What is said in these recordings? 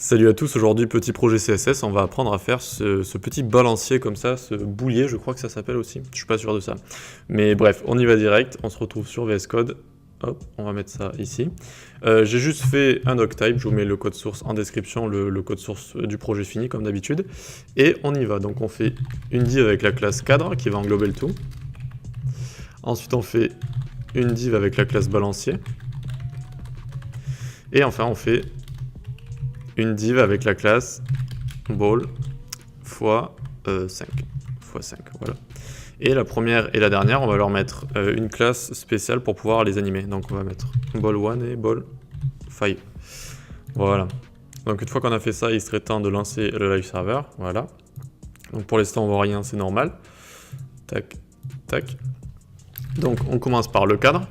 Salut à tous, aujourd'hui petit projet CSS, on va apprendre à faire ce petit balancier comme ça, ce boulier, je crois que ça s'appelle aussi, je suis pas sûr de ça. Mais bref, on y va direct, on se retrouve sur VS Code, hop, on va mettre ça ici. J'ai juste fait un doctype, je vous mets le code source en description, le code source du projet fini comme d'habitude. Et on y va, donc on fait une div avec la classe cadre qui va englober le tout. Ensuite on fait une div avec la classe balancier. Et enfin on fait une div avec la classe ball fois 5, voilà. Et la première et la dernière, on va leur mettre une classe spéciale pour pouvoir les animer. Donc on va mettre ball1 et ball5. Voilà. Donc une fois qu'on a fait ça, il serait temps de lancer le live server. Voilà. Donc pour l'instant, on voit rien, c'est normal. Tac, tac. Donc on commence par le cadre.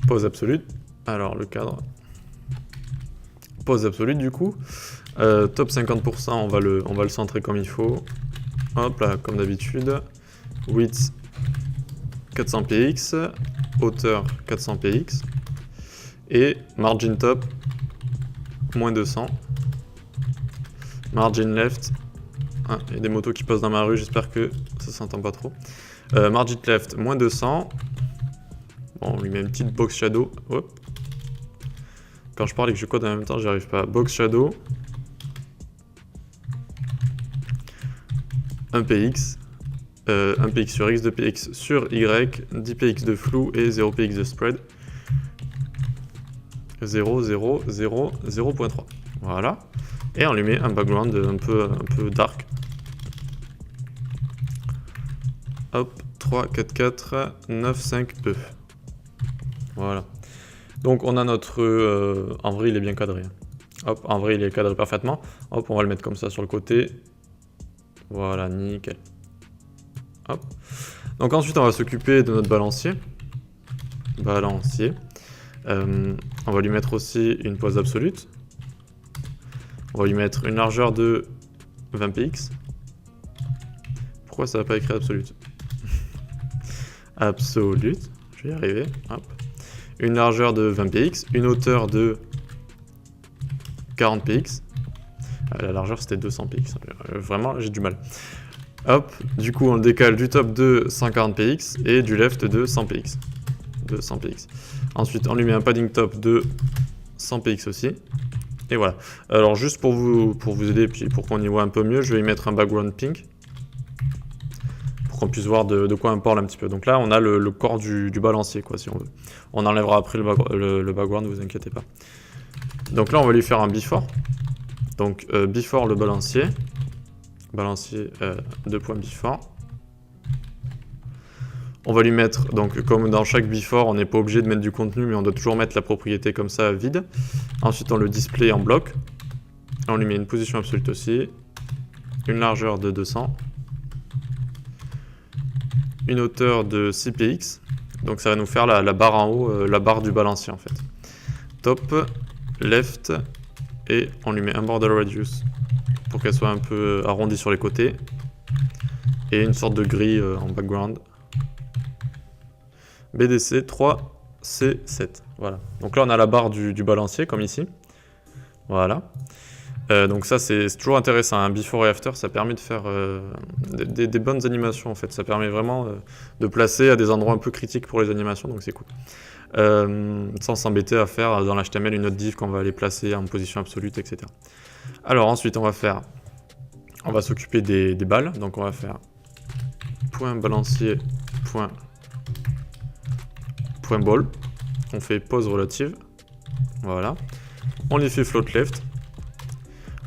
Pose absolute. Alors le cadre. Pose absolute du coup. Top 50%, on va le centrer comme il faut. Hop là, comme d'habitude. Width 400 px, hauteur 400 px. Et margin top moins 200. Margin left. Ah, il y a des motos qui passent dans ma rue, j'espère que ça s'entend pas trop. Margin left moins 200. Bon, on lui met une petite box shadow. Hop. Quand je parle et que je code en même temps, j'y arrive pas. Box shadow. 1px. 1px sur x, 2px sur y, 10px de flou et 0px de spread. 0, 0, 0, 0.3. Voilà. Et on lui met un background un peu dark. Hop, 3, 4, 4, 9, 5, E. Voilà. Donc on a notre... en vrai il est bien cadré. Hop, en vrai il est cadré parfaitement. Hop, on va le mettre comme ça sur le côté. Voilà, nickel. Hop. Donc ensuite on va s'occuper de notre balancier. Balancier. On va lui mettre aussi une pose absolute. On va lui mettre une largeur de 20 px. Pourquoi ça va pas écrire absolute? Absolute. Je vais y arriver. Hop. Une largeur de 20 px, une hauteur de 40 px. La largeur c'était 200 px. Vraiment, j'ai du mal. Hop, du coup on le décale du top de 140 px et du left de 100 px. De 100 px. Ensuite, on lui met un padding top de 100 px aussi. Et voilà. Alors juste pour vous aider, puis pour qu'on y voit un peu mieux, je vais y mettre un background pink. Pour qu'on puisse voir de quoi on parle un petit peu. Donc là, on a le corps du balancier, quoi, si on veut. On enlèvera après le background, ne vous inquiétez pas. Donc là, on va lui faire un before. Donc before le balancier. Balancier 2.before. On va lui mettre, donc comme dans chaque before, on n'est pas obligé de mettre du contenu, mais on doit toujours mettre la propriété comme ça vide. Ensuite, on le display en bloc. On lui met une position absolue aussi. Une largeur de 200. Une hauteur de 6px. Donc ça va nous faire la barre en haut, la barre du balancier en fait. Top, left, et on lui met un border radius pour qu'elle soit un peu arrondie sur les côtés. Et une sorte de gris en background. BDC 3C7. Voilà. Donc là on a la barre du balancier comme ici. Voilà. Donc ça c'est toujours intéressant, un before et after, ça permet de faire des bonnes animations en fait, ça permet vraiment de placer à des endroits un peu critiques pour les animations, donc c'est cool. Sans s'embêter à faire dans l'HTML une autre div qu'on va aller placer en position absolue, etc. Alors ensuite on va s'occuper des balles, donc on va faire point balancier, point ball, on fait pose relative, voilà. On les fait float left.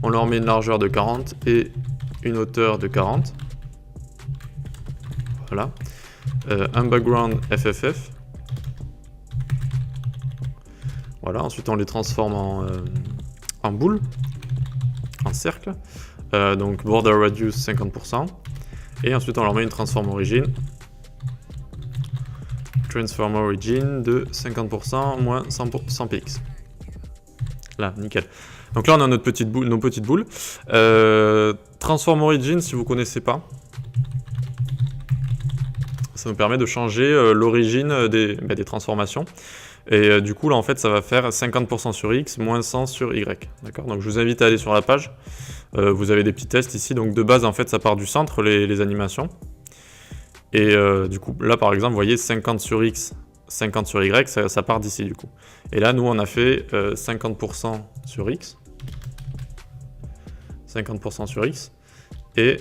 On leur met une largeur de 40 et une hauteur de 40. Voilà. Un background FFF. Voilà. Ensuite, on les transforme en boule, en cercle. Donc, border radius 50%. Et ensuite, on leur met une transform origin. Transform origin de 50% moins 100 px. Là, nickel. Donc là, on a nos petites boules. Transform Origin, si vous ne connaissez pas, ça nous permet de changer l'origine des transformations. Et du coup, là, en fait, ça va faire 50% sur X, moins 100 sur Y. D'accord? Donc, je vous invite à aller sur la page. Vous avez des petits tests ici. Donc, de base, en fait, ça part du centre, les animations. Et du coup, là, par exemple, vous voyez, 50 sur X, 50 sur Y, ça part d'ici, du coup. Et là, nous, on a fait 50% sur X. 50% sur X. Et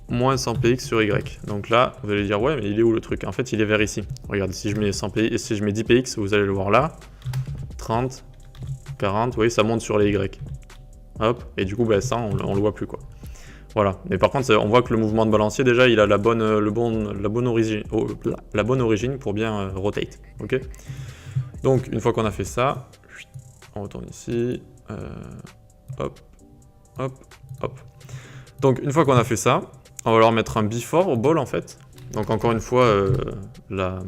moins 100 px sur Y. Donc là, vous allez dire, ouais, mais il est où le truc? En fait, il est vers ici. Regardez, si je mets 100 px, si je mets 10 px, vous allez le voir là. 30, 40, vous voyez, ça monte sur les Y. Hop, et du coup, bah, ça, on le voit plus, quoi. Voilà. Mais par contre, on voit que le mouvement de balancier, déjà, il a la bonne origine pour bien rotate. Ok. Donc, une fois qu'on a fait ça, on retourne ici. Hop, hop, hop. Donc, une fois qu'on a fait ça, on va leur mettre un before au ball en fait. Donc encore une fois, la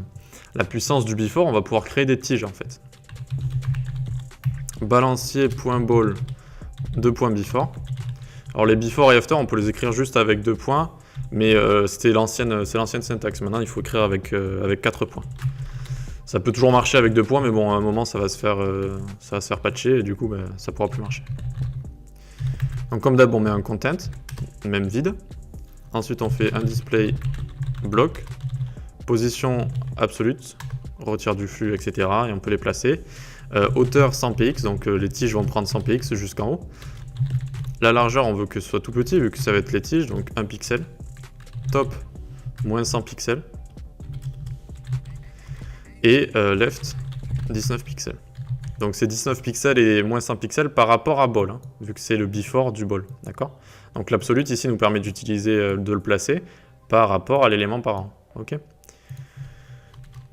puissance du before, on va pouvoir créer des tiges en fait. Balancier.ball 2.before. Alors les before et after, on peut les écrire juste avec 2 points, mais c'est l'ancienne syntaxe. Maintenant, il faut écrire avec 4 points. Ça peut toujours marcher avec 2 points, mais bon, à un moment, ça va se faire patcher et du coup, bah, ça pourra plus marcher. Donc comme d'hab, on met un content, même vide. Ensuite, on fait un display bloc, position absolute, retire du flux, etc. Et on peut les placer. Hauteur 100 px, donc les tiges vont prendre 100 px jusqu'en haut. La largeur, on veut que ce soit tout petit, vu que ça va être les tiges, donc 1 pixel. Top, moins 100 pixels. Et left, 19 pixels. Donc c'est 19 pixels et moins 100 pixels par rapport à ball, hein, vu que c'est le before du ball, d'accord? Donc l'absolute ici nous permet d'utiliser, de le placer par rapport à l'élément parent, ok?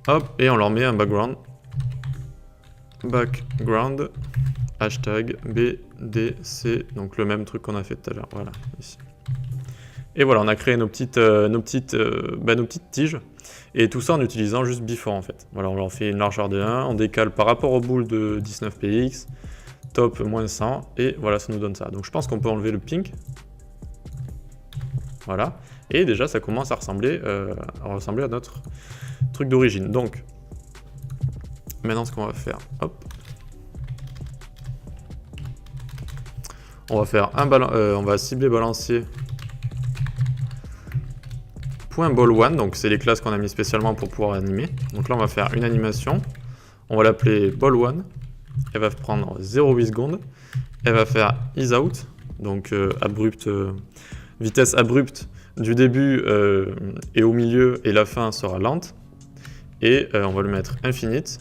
Hop, et on leur met un background. Background, hashtag BDC, donc le même truc qu'on a fait tout à l'heure, voilà, ici. Et voilà, on a créé nos petites tiges. Et tout ça en utilisant juste before en fait. Voilà, on leur fait une largeur de 1, on décale par rapport au boule de 19 px, top moins 100, et voilà, ça nous donne ça. Donc je pense qu'on peut enlever le pink. Voilà, et déjà ça commence à ressembler à notre truc d'origine. Donc, maintenant ce qu'on va faire, hop. On va faire on va cibler balancier. .ball1, donc c'est les classes qu'on a mis spécialement pour pouvoir animer. Donc là on va faire une animation, on va l'appeler ball1, elle va prendre 0,8 secondes, elle va faire isOut, donc vitesse abrupte du début et au milieu, et la fin sera lente, et on va le mettre infinite,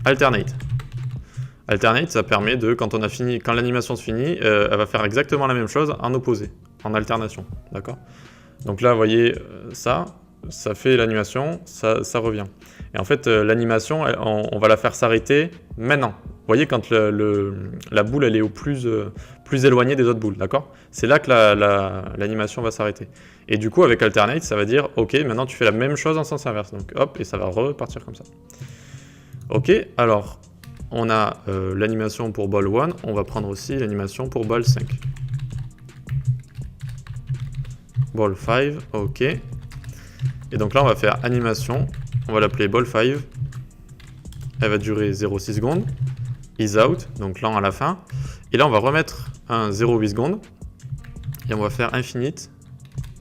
alternate. Alternate, ça permet de, quand l'animation se finit, elle va faire exactement la même chose en opposé, en alternation, d'accord? Donc là, vous voyez, ça fait l'animation, ça revient. Et en fait, l'animation, on va la faire s'arrêter maintenant. Vous voyez, quand la boule, elle est au plus éloignée des autres boules, d'accord? C'est là que l'animation va s'arrêter. Et du coup, avec alternate, ça va dire, ok, maintenant tu fais la même chose en sens inverse. Donc hop, et ça va repartir comme ça. Ok, alors... On a l'animation pour ball 1, on va prendre aussi l'animation pour ball 5. Ball 5, ok. Et donc là, on va faire animation, on va l'appeler ball 5. Elle va durer 0,6 secondes. Is-out, donc là à la fin. Et là, on va remettre un 0,8 secondes. Et on va faire infinite,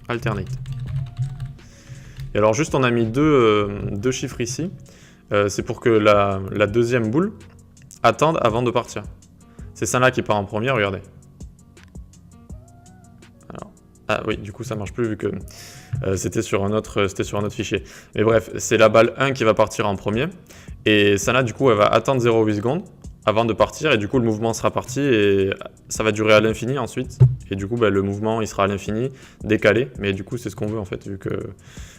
alternate. Et alors juste, on a mis deux chiffres ici. C'est pour que la deuxième boule attendre avant de partir. C'est celle-là qui part en premier, regardez. Alors, ah oui, du coup ça marche plus vu que c'était sur un autre fichier. Mais bref, c'est la balle 1 qui va partir en premier. Et celle-là, du coup, elle va attendre 0,8 secondes avant de partir. Et du coup, le mouvement sera parti et ça va durer à l'infini ensuite. Et du coup, bah, le mouvement, il sera à l'infini, décalé. Mais du coup, c'est ce qu'on veut en fait, vu que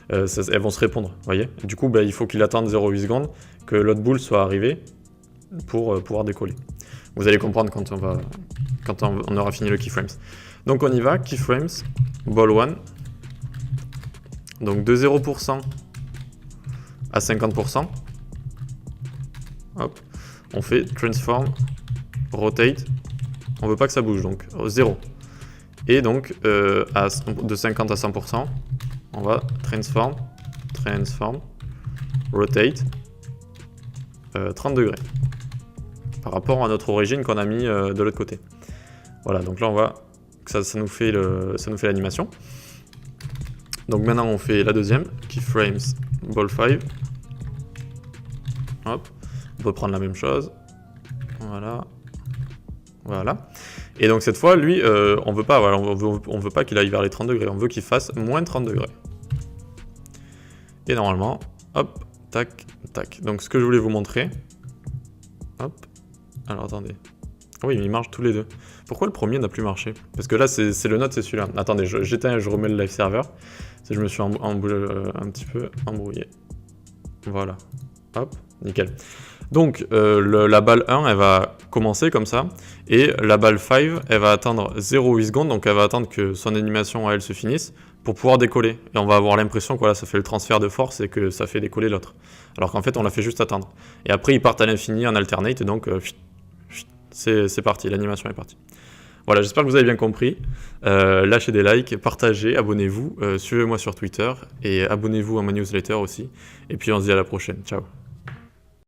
elles vont se répondre, vous voyez. Du coup, bah, il faut qu'il attende 0,8 secondes, que l'autre boule soit arrivée pour pouvoir décoller. Vous allez comprendre quand on aura fini le keyframes. Donc on y va, keyframes, ball 1. Donc de 0% à 50%. Hop. On fait transform, rotate. On veut pas que ça bouge, donc 0. Et donc de 50 à 100%, on va transform, transform, rotate, 30 degrés. Par rapport à notre origine qu'on a mis de l'autre côté. Voilà, donc là on voit que ça nous fait l'animation. Donc maintenant on fait la deuxième, keyframes ball 5. Hop, on peut prendre la même chose. Voilà. Voilà. Et donc cette fois, lui, on veut pas, voilà, on veut pas qu'il aille vers les 30 degrés, on veut qu'il fasse moins 30 degrés. Et normalement, hop, tac, tac. Donc ce que je voulais vous montrer, hop, alors attendez. Oui, il marche tous les deux. Pourquoi le premier n'a plus marché? Parce que là, c'est le node, c'est celui-là. Attendez, j'éteins et je remets le live server. Je me suis un petit peu embrouillé. Voilà. Hop, nickel. Donc, la balle 1, elle va commencer comme ça. Et la balle 5, elle va attendre 0,8 secondes. Donc, elle va attendre que son animation, elle, se finisse pour pouvoir décoller. Et on va avoir l'impression que voilà, ça fait le transfert de force et que ça fait décoller l'autre. Alors qu'en fait, on l'a fait juste attendre. Et après, ils partent à l'infini en alternate. Et donc, c'est parti, l'animation est partie. Voilà, j'espère que vous avez bien compris. Lâchez des likes, partagez, abonnez-vous, suivez-moi sur Twitter et abonnez-vous à ma newsletter aussi. Et puis on se dit à la prochaine. Ciao.